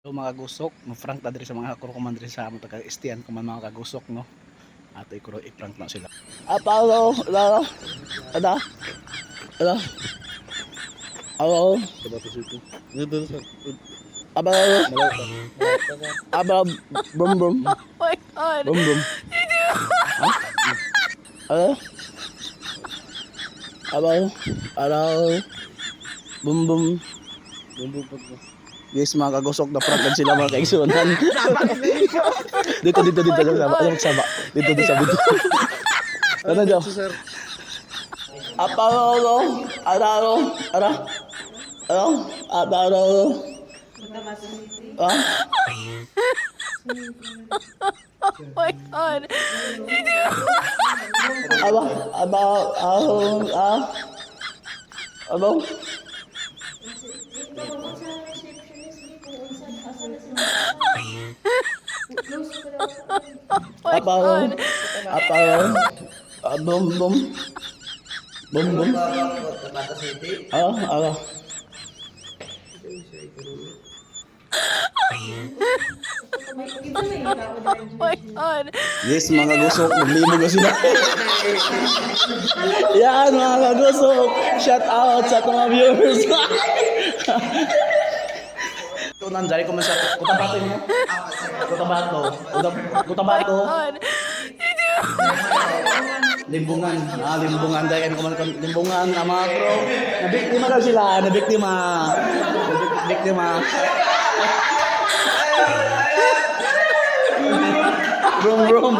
So mga kagusok, ma-frank ta diri sa mga kurukuman diri sa among taga-istiyan kuman mga kagusok no. Ato ikuro i-prank na sila. Apalo, lalo. Ada. Ada. Alo. Coba ke situ. Gitu Sat. Abalo. Malata. Abalo brum brum. Oh my god. Brum brum. Alo. Abalo. Alo. Bum bum. Bumbu pag. Yes mga kagusok na prank kan sila mga kaigsunan. Dito sama. Ano magsama? Dito sa dito. Ano daw? Sir. Apalo, araro, ara, ano, apalo, ah, Oh my god. aba, apalo, bum bum, bum bum, Oh my god. yes mga kagusok, naglibog na sila. Yan mga kagusok, shout out sa mga viewers. Ito nandiyan ko man sa Cotabato mo. Cotabato. God. Limbungan. Limbungan dahil kami kuman limbungan na mga bro. Nabiktima daw sila, nabiktima. Brum brum.